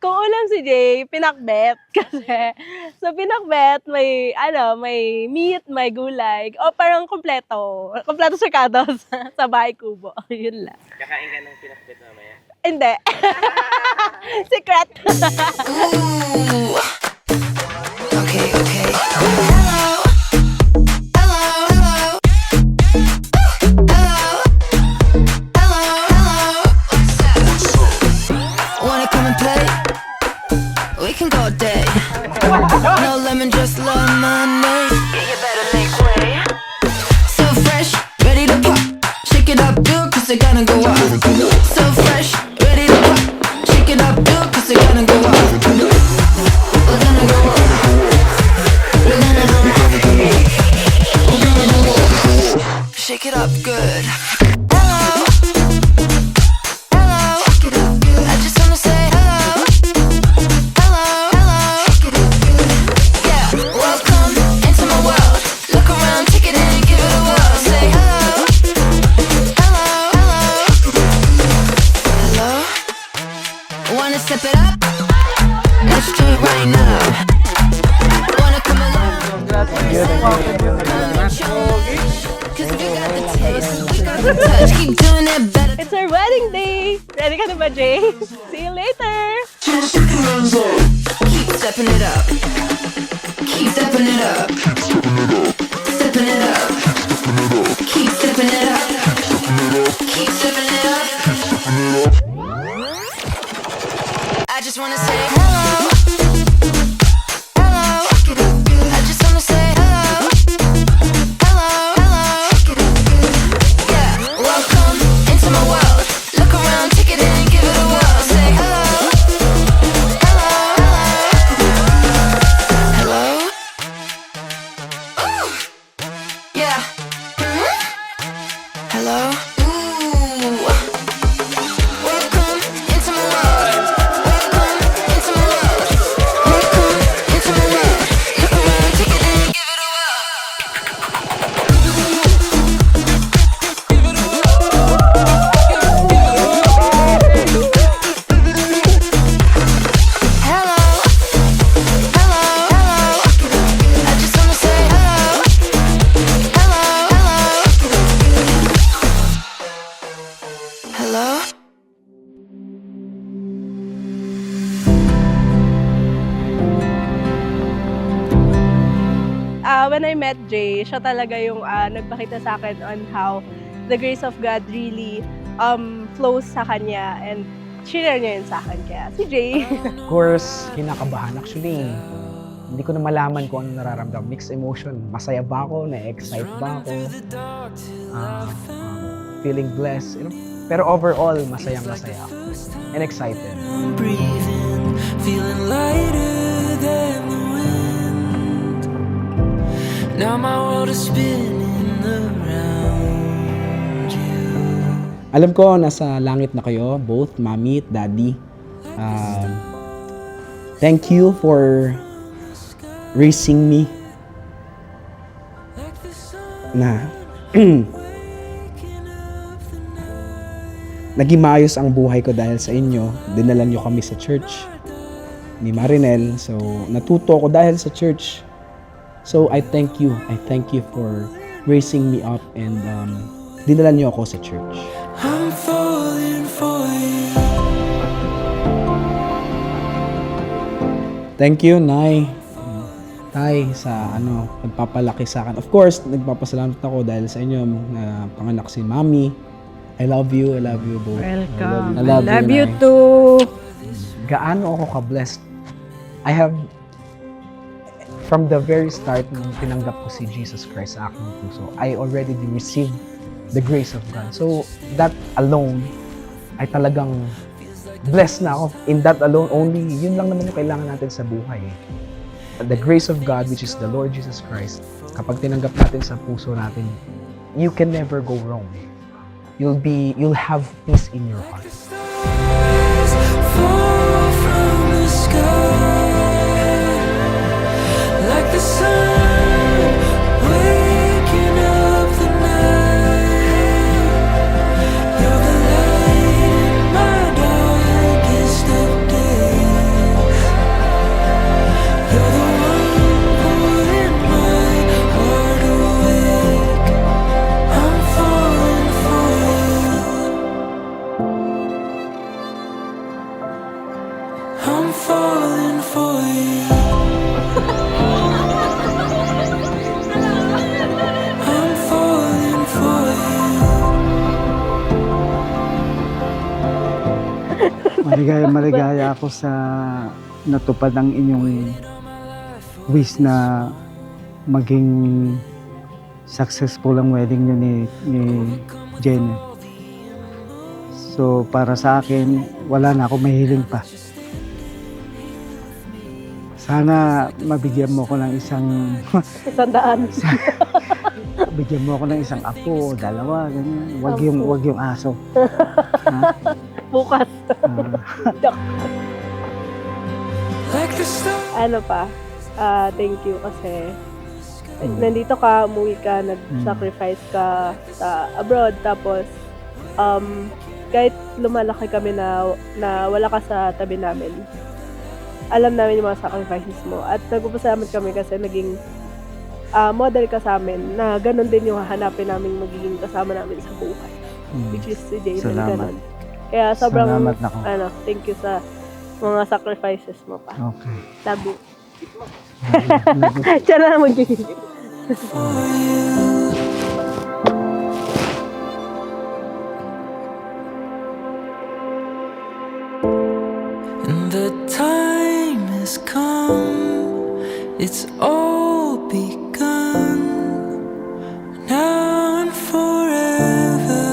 Kung ulam si Jay, pinakbet. Kasi sa pinakbet, may meat, may gulay. O parang kompleto. Kompleto sarkado sa bahay kubo. Yun lang. Kakain ka ng pinakbet mamaya? Hindi. Secret. Ooh. Okay. Wanna come and play? We can go day. No lemon, just lemonade. Yeah, you better make way. So fresh, ready to pop. Shake it up, good, cause they're gonna go off. So fresh, ready to pop. Shake it up, good, cause they're gonna go off. We're gonna go off. We're gonna go off. We're gonna go off. Shake it up good. Hello. Hello. Shake it up good. I just wanna say hello. Hello. Hello. Shake it up good. Yeah. Welcome into my world. Look around, take it in, give it a whirl. Say hello. Hello. Hello. Hello. Wanna step it up? Let's do it right now. Wanna come along? Cause we got the taste, we got the touch. Keep doing it better. It's our wedding day. Ready ka na ba, Jay? See you later. Keep stepping it up. Keep stepping it up. Stepping it up. Keep stepping it up. Keep stepping it up. I just wanna say hello. Hello. I just wanna say hello. Hello. Yeah. Welcome into my world. Look around, take it in, give it a whirl. Say hello. Hello. Ooh. Yeah. Hello. Ooh. Welcome into my world. Welcome into my world. Welcome into my world. Look around, take it in, give it a whirl. Hello. I just wanna say hello. Hello. When I met Jay, siya talaga yung nagpakita sa akin on how the grace of God really flows sa kanya and share niya yun sa akin. Kaya si Jay. Of course, kinakabahan. Actually, hindi ko na malaman kung ano nararamdaman. Mixed emotion. Masaya ba ako? Na-excite ba ako? Feeling blessed. You know? Pero overall, masayang-masaya ako. And excited. Breathing, feeling lighter than the wind. Now my world is spinning around you. Alam ko, nasa langit na kayo, both mommy at daddy. Thank you for raising me na naging maayos ang buhay ko dahil sa inyo. Dinala niyo kami sa church ni Marinel. So, natuto ako dahil sa church. So, I thank you. I thank you for raising me up and dinala niyo ako sa church. I'm falling for you. Thank you, Nay. Tay, sa nagpapalaki sa akin. Of course, nagpapasalamat ako dahil sa inyo na panganak si Mami. I love you both. Welcome. I love you, Nay. too. Gaano ako ka-blessed. From the very start, nung tinanggap ko si Jesus Christ sa aking puso, I already received the grace of God. So, that alone, ay talagang blessed na ako. In that alone only, yun lang naman yung kailangan natin sa buhay. The grace of God, which is the Lord Jesus Christ, kapag tinanggap natin sa puso natin, you can never go wrong. You'll have peace in your heart. Fall from the sky like the sun waking up the night. You're the light in my darkest of days. Maligaya ako sa natupad ang inyong wish na maging successful ang wedding niyo ni Jenny. So, para sa akin, wala na ako mahiling pa. Sana mabigyan mo ko ng isang bigyan mo ako ng isang apo, dalawa, ganyan. Wag yung aso. Ha? Bukas. Like the star. Ano pa? Thank you kasi nandito ka, umuwi ka, nag-sacrifice ka sa abroad. Tapos, kahit lumalaki kami na wala ka sa tabi namin, alam namin yung mga sacrifices mo. At nagpapasalamat kami kasi naging model ka sa amin na ganun din yung hahanapin namin magiging kasama namin sa buhay. Which is si Jayden, Salamat. ganun. Kaya sobrang, Salamat na ko. thank you sa mga sacrifices mo pa. Okay. Love you. Diyan na magiging. And the time has come, it's all begun, now and forever.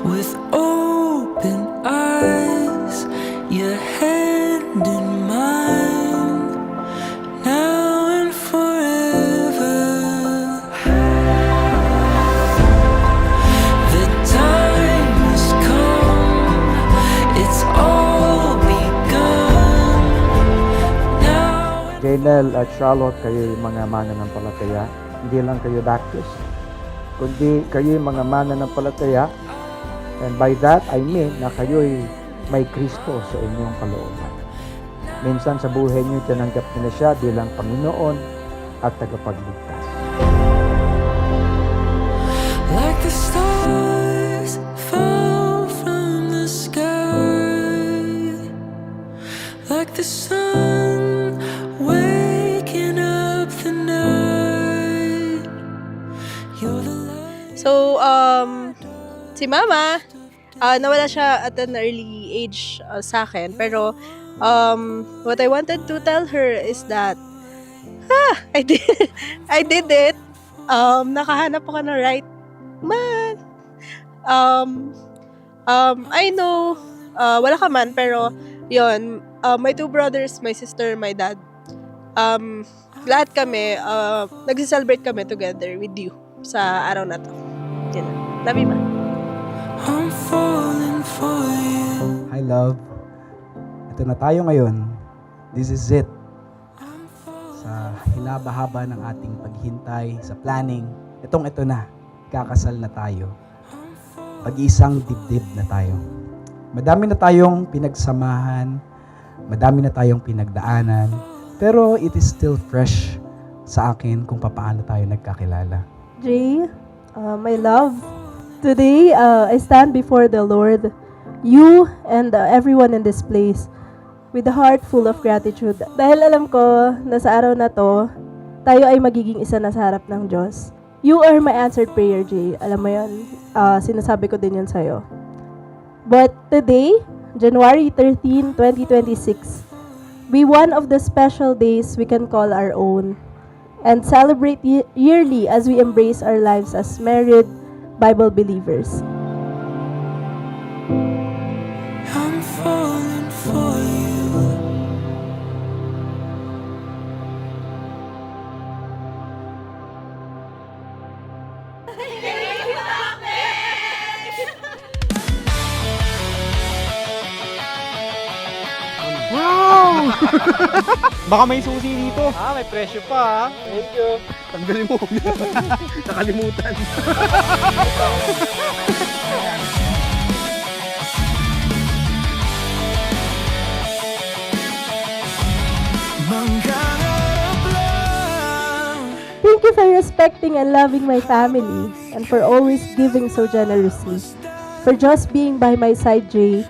With open eyes, your hand in mine, now and forever. The time has come, it's all begun, now and Jaynel at Charlotte, kayo yung mga mananampalataya. Hindi lang kayo doctors, kundi kayo yung mga mananampalataya. And by that, I mean na kayo'y may Kristo sa inyong kalooban. Minsan sa buhay niyo, tinanggap niyo na siya bilang Panginoon at tagapagligtas. like the stars fall from the sky, like the sun waking up the night. You're the light. So, si Mama, nawala siya at an early age sa akin. Pero, what I wanted to tell her is that, I did it. Nakahanap ako ng right man. I know, wala ka man, pero, yon, my two brothers, my sister, my dad, lahat kami, nag-celebrate kami together with you sa araw na to. Yun lang. Love you, Ma. I'm falling for you. Hi, love. Ito na tayo ngayon. This is it. Sa hinaba-haba ng ating paghintay, sa planning, ito na. Kakasal na tayo. Pag-isang dibdib na tayo. Madami na tayong pinagsamahan, madami na tayong pinagdaanan, pero it is still fresh sa akin kung paano tayo nagkakilala. Jay, my love, today I stand before the Lord, you and everyone in this place, with a heart full of gratitude. Dahil alam ko na sa araw na to, tayo ay magiging isa na sa harap ng Diyos. You are my answered prayer, Jay. Alam mo yun, sinasabi ko din yun sa'yo. But today, January 13, 2026, be one of the special days we can call our own and celebrate yearly as we embrace our lives as married Bible believers. I'm falling for you. Baka may susi dito. May presyo pa, Thank you. Tanggalin mo. Nakalimutan. Thank you for respecting and loving my family and for always giving so generously. For just being by my side, Jay.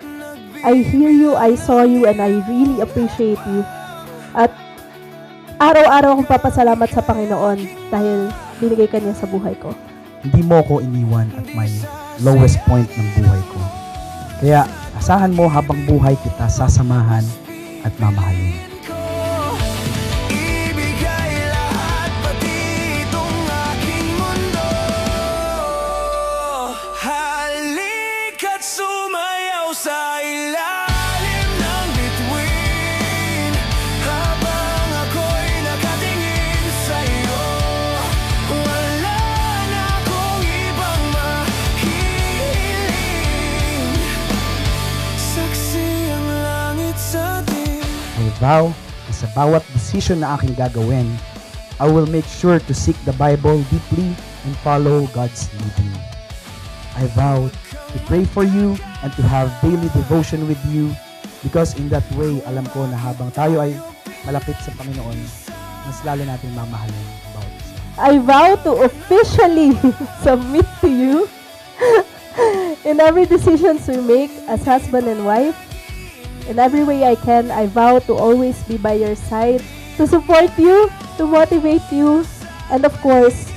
I hear you, I saw you, and I really appreciate you. At araw-araw akong papasalamat sa Panginoon dahil binigay ka niya sa buhay ko. hindi mo ko iniwan at may lowest point ng buhay ko. Kaya asahan mo habang buhay kita sasamahan at mamahalin. Ibigay lahat pati itong aking mundo. Halika't sumayaw sa ilalim ng bituin, habang ako'y nakatingin sa'yo. Wala na akong ibang mahihiling. Saksi ang langit sa atin. I vow na sa bawat decision na aking gagawin, I will make sure to seek the Bible deeply and follow God's leading. I vow to pray for you and to have daily devotion with you because in that way, alam ko na habang tayo ay malapit sa Panginoon, mas lalo natin mamahalin ang bawat isa. I vow to officially submit to you in every decisions we make as husband and wife. In every way I can, I vow to always be by your side, to support you, to motivate you, and of course,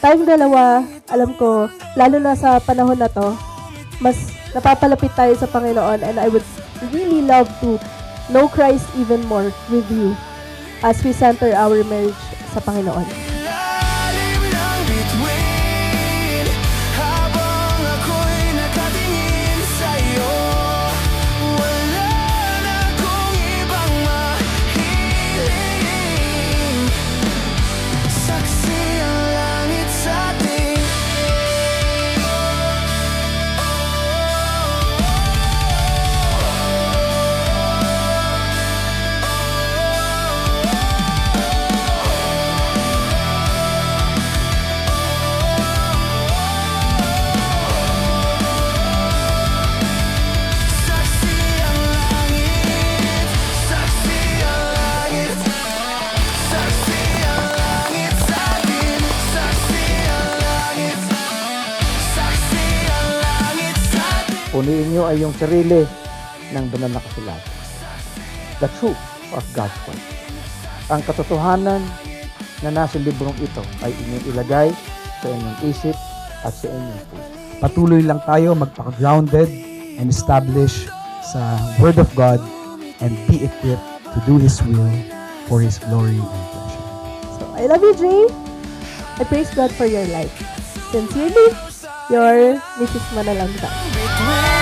tayong dalawa, alam ko, lalo na sa panahon na to, mas napapalapit tayo sa Panginoon, and I would really love to know Christ even more with you as we center our marriage sa Panginoon. Lalim ng bituin, habang ako'y nakatingin sa'yo. Wala na akong ibang mahihiling. Saksi ang langit sa atin. Saksi ang langit, saksi ang langit, saksi ang langit sa atin, saksi ang langit, saksi ang langit sa atin. Puniin nyo ay yung sarili ng banal na kasulatan. The truth of God's Word. Ang katotohanan na nasa librong ito ay inyong ilagay sa inyong isip at sa inyong puso. Patuloy lang tayo magpaka-grounded and establish sa Word of God and be equipped to do His will for His glory and pleasure. So, I love you, Jay. I praise God for your life. Sincerely, your Mrs. Manalangka. Between